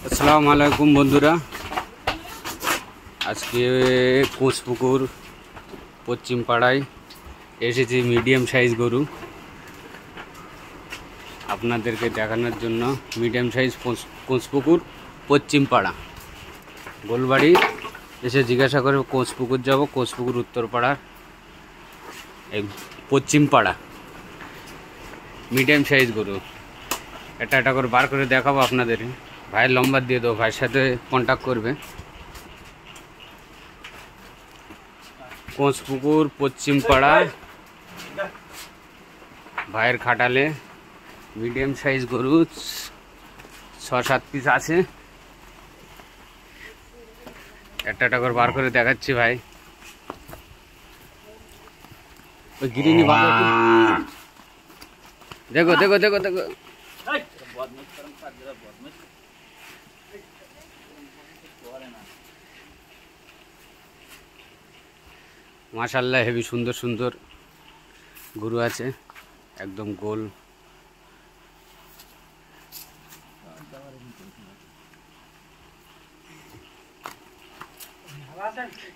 আসসালামু আলাইকুম বন্ধুরা, আজকে কোচপুকুর পশ্চিম পাড়ায় এসেছি মিডিয়াম সাইজ গরু আপনাদেরকে দেখানোর জন্য। মিডিয়াম সাইজ কোচপুকুর পশ্চিম পাড়া গোলবাড়ি এসে জিজ্ঞাসা করে কোচপুকুর যাব, কোচপুকুর উত্তর পাড়ার এই পশ্চিম পাড়া মিডিয়াম সাইজ গরু এটা এটা করে বার করে দেখাবো আপনাদের। ভাইয়ের নম্বর দিয়ে দেবো, ভাইয়ের সাথে কন্ট্যাক্ট করবে। কোচপুকুর পশ্চিম পাড়া ভাইয়ের খাটালে মিডিয়াম সাইজ গরু 6-7 পিস আছে। একটা করে বার করে দেখাচ্ছি ভাই। ওই গিরিনি দেখো দেখো দেখো দেখো মাশাআল্লাহ, হেভি সুন্দর সুন্দর গরু আছে, একদম গোল।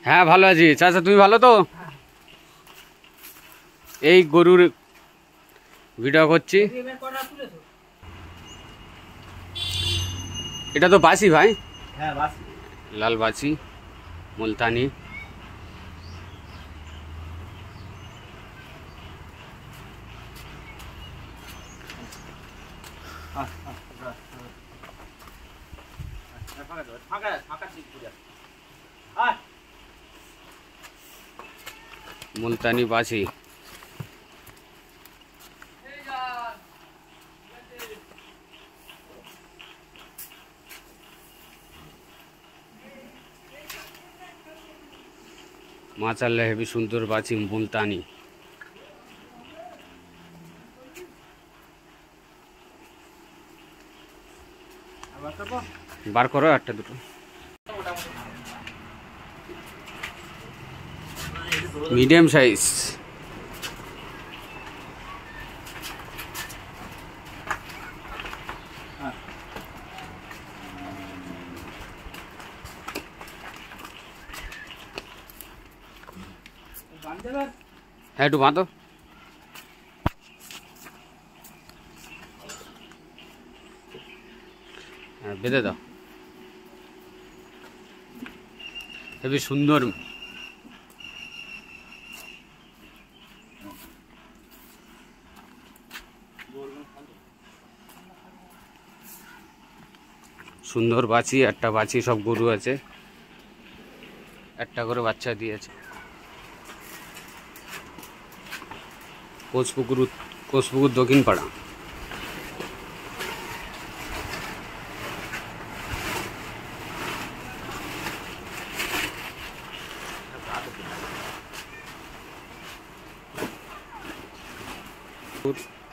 হ্যাঁ ভালো আছি চাচা, তুমি ভালো তো? এই গরুর ভিডিও করছি। এটা তো বাসি ভাই? হ্যাঁ বাসি, লাল বাসি মুলতানি। মুলতানি বাসি মাশাআল্লাহ, হেভি সুন্দর বাসি মুলতানি। বার করো একটা দুটো। মিডিয়াম সাইজ হ্যাঁ, একটু বাঁধো। হ্যাঁ, বেঁধে দাও। হেবি সুন্দর সুন্দর বাছি, একটা বাছি সব গরু আছে, একটা করে বাচ্চা দিয়েছে। কোচপুকুর দক্ষিণ পাড়া।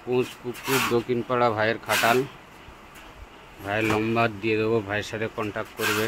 কোচপুকুর দক্ষিণ পাড়া ভাইয়ের খাটাল। ভাইয়ের নম্বর দিয়ে দেবো, ভাইয়ের সাথে কন্ট্যাক্ট করবে।